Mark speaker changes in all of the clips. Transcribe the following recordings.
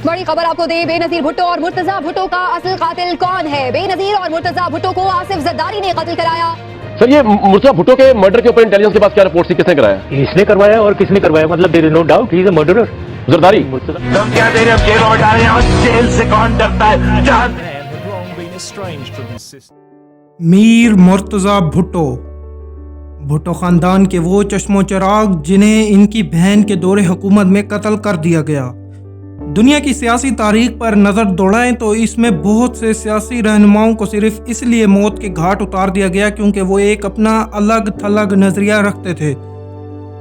Speaker 1: बड़ी खबर आपको दे, बेनजीर भुट्टो और मुर्तजा भुट्टो का असल कातिल कौन है? बेनजीर और मुर्तजा भुट्टो को आसिफ जरदारी ने कत्ल कराया।
Speaker 2: सर, ये मुर्तजा भुट्टो के मर्डर के ऊपर इंटेलिजेंस के पास क्या रिपोर्ट थी? किसने कराया?
Speaker 3: इसने करवाया और किसने करवाया, मतलब there is no doubt he is a murderer.
Speaker 2: Zardari.
Speaker 4: तुम क्या दे रहे हो? जेल में डाल रहे हो? जेल से कौन डरता है?
Speaker 5: मीर मुर्तजा भुट्टो, भुट्टो खानदान के वो चश्मो चिराग जिन्हें इनकी बहन के दौरे हुकूमत में कत्ल कर दिया गया। दुनिया की सियासी तारीख पर नज़र दौड़ाएं तो इसमें बहुत से सियासी रहनुमाओं को सिर्फ इसलिए मौत के घाट उतार दिया गया क्योंकि वो एक अपना अलग थलग नज़रिया रखते थे।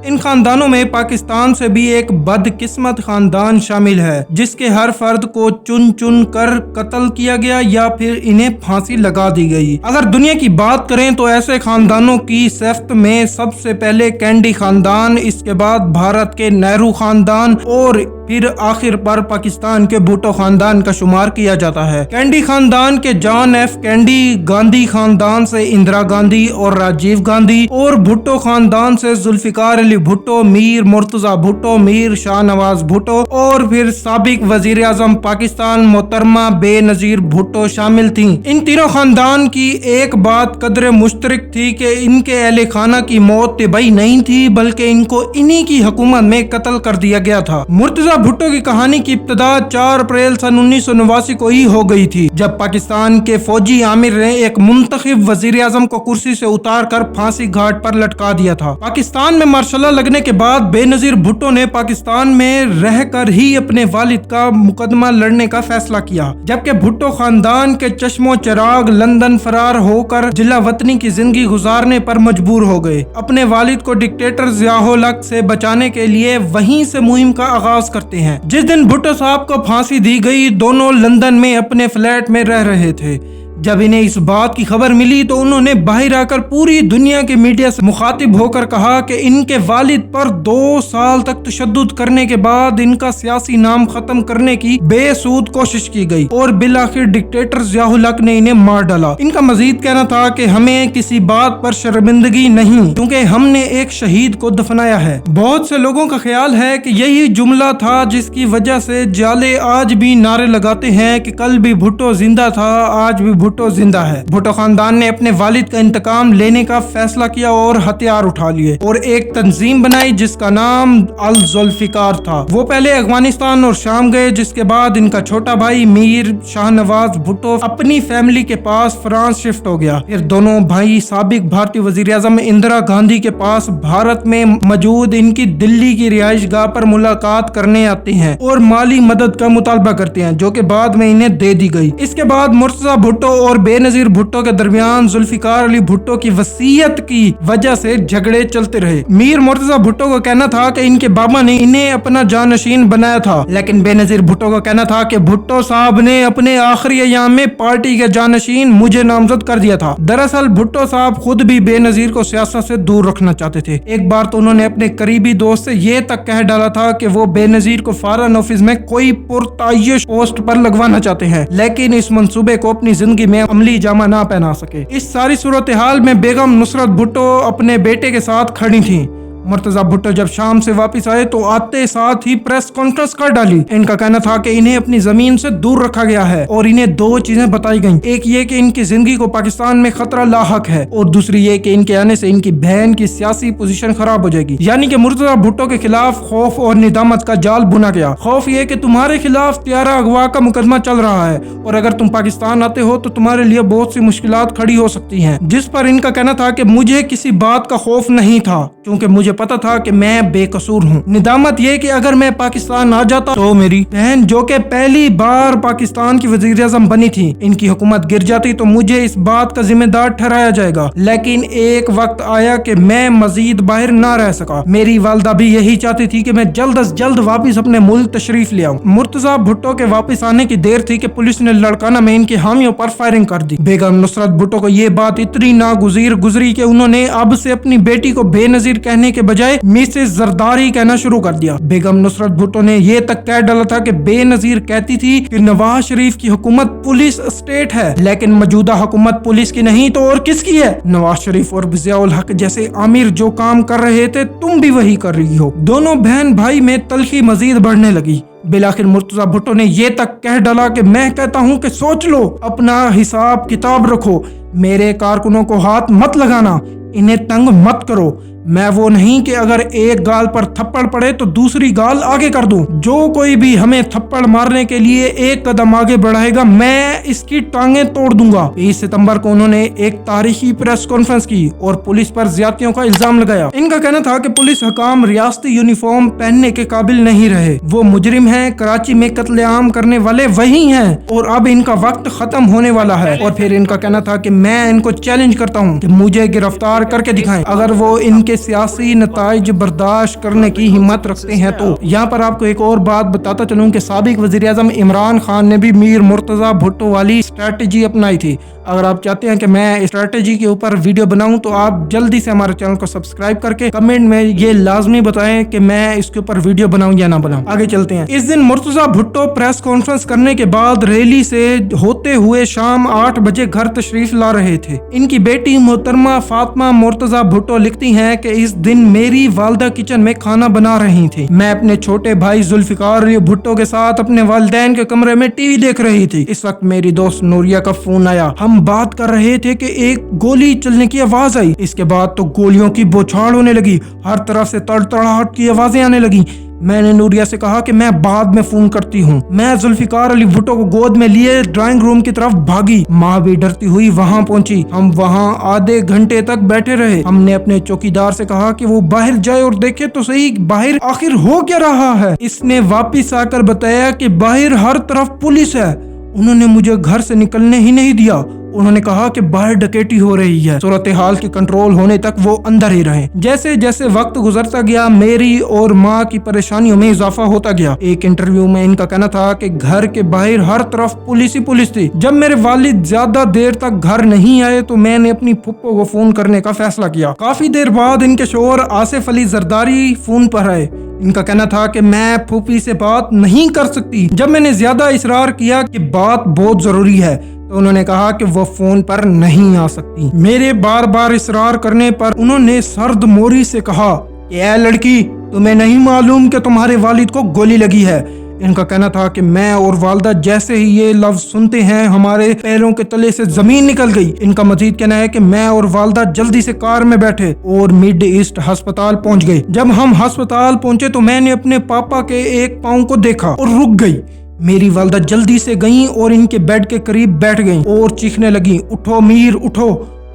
Speaker 5: इन खानदानों में पाकिस्तान से भी एक बदकिस्मत खानदान शामिल है जिसके हर फर्द को चुन चुन कर कत्ल किया गया या फिर इन्हें फांसी लगा दी गई। अगर दुनिया की बात करें तो ऐसे खानदानों की सिफ्त में सबसे पहले कैंडी खानदान, इसके बाद भारत के नेहरू खानदान और फिर आखिर पर पाकिस्तान के भुट्टो खानदान का शुमार किया जाता है। कैंडी खानदान के जॉन एफ कैंडी, गांधी खानदान से इंदिरा गांधी और राजीव गांधी और भुट्टो खानदान से जुल्फिकार अली भुट्टो, मीर मुर्तजा भुट्टो, मीर शाहनवाज भुट्टो और फिर साबिक वजीर आजम पाकिस्तान मोहतरमा बेनजीर भुट्टो शामिल थी। इन तीनों खानदान की एक बात कदरे मुश्तरक थी कि इनके अहले खाना की मौत तिबई नहीं थी बल्कि इनको इन्हीं की हुकूमत में कत्ल कर दिया गया था। मुर्तजा भुट्टो की कहानी की इब्तिदा 4 अप्रैल सन 1989 को ही हो गई थी जब पाकिस्तान के फौजी आमिर ने एक मुंतखब वजीर आजम को कुर्सी से उतार कर फांसी घाट पर लटका दिया था। पाकिस्तान में मार्शल लगने के बाद बेनजीर भुट्टो ने पाकिस्तान में रहकर ही अपने वालिद का मुकदमा लड़ने का फैसला किया, जबकि भुट्टो खानदान के चश्मो चिराग लंदन फरार होकर जिला वतनी की जिंदगी गुजारने पर मजबूर हो गए। अपने वालिद को डिक्टेटर ज़िया-उल हक से बचाने के लिए वहीं से मुहिम का आगाज करते हैं। जिस दिन भुट्टो साहब को फांसी दी गई, दोनों लंदन में अपने फ्लैट में रह रहे थे। जब इन्हें इस बात की खबर मिली तो उन्होंने बाहर आकर पूरी दुनिया के मीडिया से मुखातिब होकर कहा कि इनके वालिद पर 2 साल तक तशद्दुद करने के बाद इनका सियासी नाम खत्म करने की बेसूद कोशिश की गई और बिलाखिर डिक्टेटर ज़िया-उल हक ने इन्हें मार डाला। इनका मजीद कहना था कि हमें किसी बात पर शर्मिंदगी नहीं क्योंकि हमने एक शहीद को दफनाया है। बहुत से लोगों का ख्याल है कि यही जुमला था जिसकी वजह से जाले आज भी नारे लगाते हैं कि कल भी भुट्टो जिंदा था, आज भी भुट्टो जिंदा है। भुट्टो खानदान ने अपने वालिद का इंतकाम लेने का फैसला किया और हथियार उठा लिए और एक तंजीम बनाई जिसका नाम अल जुल्फिकार था। वो पहले अफगानिस्तान और शाम गए, जिसके बाद इनका छोटा भाई मीर शाहनवाज भुट्टो अपनी फैमिली के पास फ्रांस शिफ्ट हो गया। फिर दोनों भाई साबिक भारतीय वजीर आजम इंदिरा गांधी के पास भारत में मौजूद इनकी दिल्ली की रिहाइश गाह पर मुलाकात करने आते हैं और माली मदद का मुतालबा करते हैं जो कि बाद में इन्हें दे दी गई। इसके बाद मुर्तजा भुट्टो और बेनजीर भुट्टो के दरमियान जुल्फिकार अली भुट्टो की वसीयत की वजह से झगड़े चलते रहे। मीर मुर्तजा भुट्टो को कहना था कि इनके बाबा ने इन्हें अपना जानशीन बनाया था, लेकिन बेनजीर भुट्टो को कहना था कि भुट्टो साहब ने अपने आखिरी अयाम में पार्टी के जानशीन मुझे नामजद कर दिया था। दरअसल भुट्टो साहब खुद भी बेनजीर को सियासत से दूर रखना चाहते थे। एक बार तो उन्होंने अपने करीबी दोस्त से ये तक कह डाला था कि वो बेनजीर को फॉरेन ऑफिस में कोई पुरतायुश पोस्ट पर लगवाना चाहते हैं, लेकिन इस मंसूबे को अपनी जिंदगी में अमली जामा ना पहना सके। इस सारी सूरत हाल में बेगम नुसरत भुट्टो अपने बेटे के साथ खड़ी थी। मुर्तजा भुट्टो जब शाम से वापस आए तो आते साथ ही प्रेस कॉन्फ्रेंस कर डाली। इनका कहना था कि इन्हें अपनी जमीन से दूर रखा गया है और इन्हें 2 चीजें बताई गईं। एक ये कि इनकी जिंदगी को पाकिस्तान में खतरा लाहक है और दूसरी ये कि इनके आने से इनकी बहन की सियासी पोजीशन खराब हो जाएगी। यानी कि मुर्तजा भुट्टो के खिलाफ खौफ और निदामत का जाल बुना गया। खौफ ये कि तुम्हारे खिलाफ 13 अगवा का मुकदमा चल रहा है और अगर तुम पाकिस्तान आते हो तो तुम्हारे लिए बहुत सी मुश्किलात खड़ी हो सकती है। जिस पर इनका कहना था कि मुझे किसी बात का खौफ नहीं था क्योंकि मुझे पता था कि मैं बेकसूर हूँ। निदामत ये कि अगर मैं पाकिस्तान आ जाता तो मेरी बहन जो कि पहली बार पाकिस्तान की वजीर आजम बनी थी, इनकी हुकूमत गिर जाती तो मुझे इस बात का जिम्मेदार ठहराया जाएगा। लेकिन एक वक्त आया कि मैं मजीद बाहर ना रह सका। मेरी वालदा भी यही चाहती थी कि मैं जल्द अज जल्द वापिस अपने मुल्क तशरीफ ले आऊं। मुर्तजा भुट्टो के वापस आने की देर थी कि पुलिस ने लड़काना में इनके हामियों पर फायरिंग कर दी। बेगम नुसरत भुट्टो को ये बात इतनी नागुज़ीर गुजरी कि उन्होंने अब से अपनी बेटी को बेनजीर कहने के बजाय मिसेस जरदारी कहना शुरू कर दिया। बेगम नुसरत भुट्टो ने यह तक कह डाला था कि बेनजीर कहती थी कि नवाज शरीफ की हुकूमत पुलिस स्टेट है, लेकिन मौजूदा हुकूमत पुलिस की नहीं तो और किसकी है? नवाज शरीफ और ज़िया-उल हक जैसे आमिर जो काम कर रहे थे तुम भी वही कर रही हो। दोनों बहन भाई में तलखी मजीद बढ़ने लगी। बिलाखिर मुर्तजा भुट्टो ने ये तक कह डाला कि मैं कहता हूँ कि सोच लो, अपना हिसाब किताब रखो, मेरे कारकुनों को हाथ मत लगाना, इन्हें तंग मत करो। मैं वो नहीं कि अगर एक गाल पर थप्पड़ पड़े तो दूसरी गाल आगे कर दूं। जो कोई भी हमें थप्पड़ मारने के लिए एक कदम आगे बढ़ाएगा, मैं इसकी टांगें तोड़ दूंगा। 20 सितंबर को उन्होंने एक तारीखी प्रेस कॉन्फ्रेंस की और पुलिस पर ज्यादतियों का इल्जाम लगाया। इनका कहना था कि पुलिस हकाम रियासती यूनिफॉर्म पहनने के काबिल नहीं रहे, वो मुजरिम हैं, कराची में कत्लेआम करने वाले वही हैं और अब इनका वक्त खत्म होने वाला है। और फिर इनका कहना था कि मैं इनको चैलेंज करता हूँ कि मुझे गिरफ्तार करके दिखाएं अगर वो इनके सियासी नताइज बर्दाश्त करने की हिम्मत रखते हैं तो। यहाँ पर आपको एक और बात बताता चलूं कि साबिक वजीर आज़म इमरान खान ने भी मीर मुर्तजा भुट्टो वाली स्ट्रेटजी अपनाई थी। अगर आप चाहते हैं कि मैं स्ट्रेटजी के ऊपर वीडियो बनाऊं तो आप जल्दी से हमारे चैनल को सब्सक्राइब करके कमेंट में ये लाजमी बताएं कि मैं इसके ऊपर वीडियो बनाऊं या ना बनाऊं। आगे चलते हैं। इस दिन मुर्तजा भुट्टो प्रेस कॉन्फ्रेंस करने के बाद रैली से होते हुए शाम 8 बजे घर तशरीफ ला रहे थे। इनकी बेटी मोहतरमा फातिमा मुर्तजा भुट्टो लिखती हैं कि इस दिन मेरी वालदा किचन में खाना बना रही थी। मैं अपने छोटे भाई जुल्फिकार भुट्टो के साथ अपने वालिदैन के कमरे में टीवी देख रही थी। इस वक्त मेरी दोस्त नूरिया का फोन आया। हम बात कर रहे थे कि एक गोली चलने की आवाज आई। इसके बाद तो गोलियों की बौछार होने लगी, हर तरफ से तड़तड़ाहट की आवाजें आने लगी। मैंने नूरिया से कहा कि मैं बाद में फोन करती हूँ। मैं जुल्फिकार अली भुट्टो को गोद में लिए ड्राइंग रूम की तरफ भागी। माँ भी डरती हुई वहाँ पहुँची। हम वहाँ आधे घंटे तक बैठे रहे। हमने अपने चौकीदार से कहा कि वो बाहर जाए और देखे तो सही बाहर आखिर हो क्या रहा है। इसने वापिस आकर बताया कि बाहर हर तरफ पुलिस है। उन्होंने मुझे घर से निकलने ही नहीं दिया। उन्होंने कहा कि बाहर डकैती हो रही है। सूरत हाल की कंट्रोल होने तक वो अंदर ही रहे। जैसे जैसे वक्त गुजरता गया मेरी और माँ की परेशानियों में इजाफा होता गया। एक इंटरव्यू में इनका कहना था कि घर के बाहर हर तरफ पुलिस ही पुलिस थी। जब मेरे वालिद ज्यादा देर तक घर नहीं आए तो मैंने अपनी फुप्पो को फोन करने का फैसला किया। काफी देर बाद इनके शोहर आसिफ अली जरदारी फोन पर आए। इनका कहना था कि मैं फूफी से बात नहीं कर सकती। जब मैंने ज्यादा इसरार किया कि बात बहुत जरूरी है तो उन्होंने कहा कि वो फोन पर नहीं आ सकती। मेरे बार बार इसरार करने पर उन्होंने सर्द मोरी से कहा कि ऐ लड़की, तुम्हें नहीं मालूम कि तुम्हारे वालिद को गोली लगी है। इनका कहना था कि मैं और वालदा जैसे ही ये लफ्ज सुनते हैं हमारे पैरों के तले से जमीन निकल गई। इनका मजीद कहना है कि मैं और वालदा जल्दी से कार में बैठे और मिड ईस्ट अस्पताल पहुंच गए। जब हम अस्पताल पहुंचे तो मैंने अपने पापा के एक पाँव को देखा और रुक गई। मेरी वालदा जल्दी से गईं और इनके बेड के करीब बैठ गईं और चीखने लगी, उठो मीर, उठो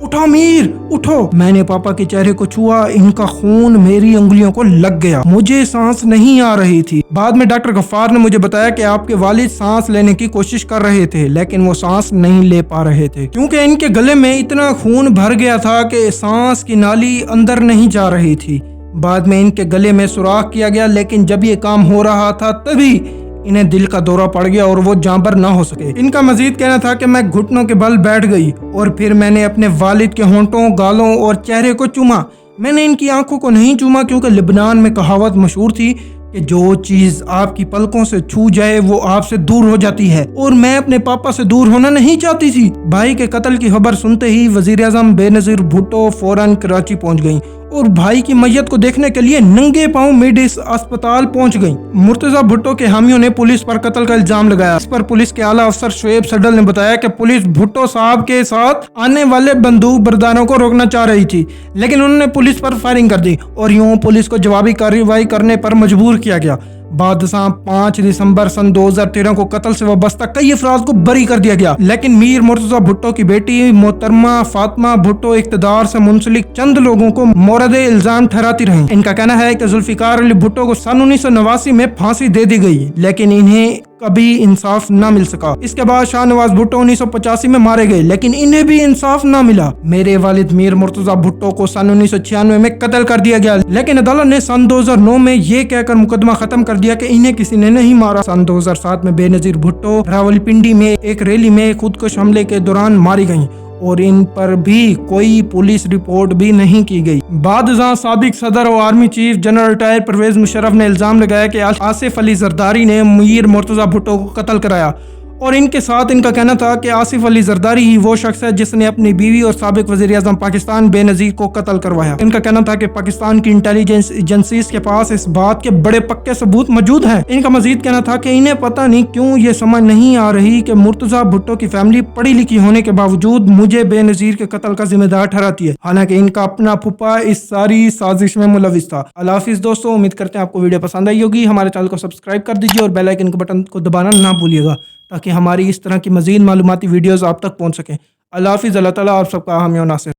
Speaker 5: उठो मीर, उठो। मैंने पापा के चेहरे को छुआ। इनका खून मेरी उंगलियों को लग गया। मुझे सांस नहीं आ रही थी। बाद में डॉक्टर गफ्फार ने मुझे बताया कि आपके वालिद सांस लेने की कोशिश कर रहे थे लेकिन वो सांस नहीं ले पा रहे थे क्योंकि इनके गले में इतना खून भर गया था कि सांस की नाली अंदर नहीं जा रही थी। बाद में इनके गले में सुराख किया गया लेकिन जब ये काम हो रहा था तभी इन्हें दिल का दौरा पड़ गया और वो जांबर ना हो सके। इनका मजीद कहना था कि मैं घुटनों के बल बैठ गई और फिर मैंने अपने वालिद के होंठों, गालों और चेहरे को चूमा। मैंने इनकी आंखों को नहीं चूमा क्योंकि लिबनान में कहावत मशहूर थी कि जो चीज आपकी पलकों से छू जाए वो आपसे दूर हो जाती है और मैं अपने पापा से दूर होना नहीं चाहती थी। भाई के कत्ल की खबर सुनते ही वजीर आज़म बेनजीर भुट्टो फौरन कराची पहुंच गईं और भाई की मैयत को देखने के लिए नंगे पांव मिड ईस्ट अस्पताल पहुंच गईं। मुर्तजा भुट्टो के हामियों ने पुलिस पर कत्ल का इल्जाम लगाया। इस पर पुलिस के आला अफसर शोएब सडल ने बताया कि पुलिस भुट्टो साहब के साथ आने वाले बंदूक बरदारों को रोकना चाह रही थी लेकिन उन्होंने पुलिस पर फायरिंग कर दी और यूं पुलिस को जवाबी कार्रवाई करने पर मजबूर किया गया। बादशाह 5 दिसंबर सन 2013 को कत्ल से वाबस्ता कई अफराद को बरी कर दिया गया लेकिन मीर मुर्तजा भुट्टो की बेटी मोहतरमा फातिमा भुट्टो इक़्तिदार से मुंसलिक चंद लोगों को मोरद इल्जाम ठहराती रही। इनका कहना है कि जुल्फिकार अली भुट्टो को सन 1989 में फांसी दे दी गई लेकिन इन्हें कभी इंसाफ न मिल सका। इसके बाद शाहनवाज भुट्टो 1985 में मारे गए लेकिन इन्हें भी इंसाफ न मिला। मेरे वालिद मीर मुर्तजा भुट्टो को सन 1996 में कत्ल कर दिया गया लेकिन अदालत ने सन 2009 में ये कहकर मुकदमा खत्म कर दिया कि इन्हें किसी ने नहीं मारा। सन 2007 में बेनजीर भुट्टो रावलपिंडी में एक रैली में खुदकुश हमले के दौरान मारी गईं और इन पर भी कोई पुलिस रिपोर्ट भी नहीं की गई। बादशाह साबिक सदर और army chief general retire Pervez Musharraf ने इल्जाम लगाया कि आसिफ अली जरदारी ने मीर मुर्तजा भुट्टो को कत्ल कराया اور ان کے ساتھ ان کا کہنا تھا کہ آصف علی زرداری ہی وہ شخص ہے جس نے اپنی بیوی اور سابق وزیر اعظم پاکستان بے نظیر کو قتل کروایا۔ ان کا کہنا تھا کہ پاکستان کی انٹیلیجنس ایجنسیز کے پاس اس بات کے بڑے پکے ثبوت موجود ہیں۔ ان کا مزید کہنا تھا کہ انہیں پتہ نہیں کیوں یہ سمجھ نہیں آ رہی کہ مرتضی بھٹو کی فیملی پڑھی لکھی ہونے کے باوجود مجھے بے نظیر کے قتل کا ذمہ دار ٹھہراتی ہے، حالانکہ ان کا اپنا پھپھا اس ساری سازش میں ملوث تھا۔ اللہ حافظ دوستوں، امید کرتے ہیں آپ کو ویڈیو پسند آئی ہوگی۔ ہمارے چینل کو سبسکرائب کر دیجیے اور بیل آئیکن کے بٹن کو دبانا نہ بھولیے گا تاکہ ہماری اس طرح کی مزید معلوماتی ویڈیوز آپ تک پہنچ سکیں۔ اللہ حافظ، اللہ تعالیٰ آپ سب کا حامی و ناصر۔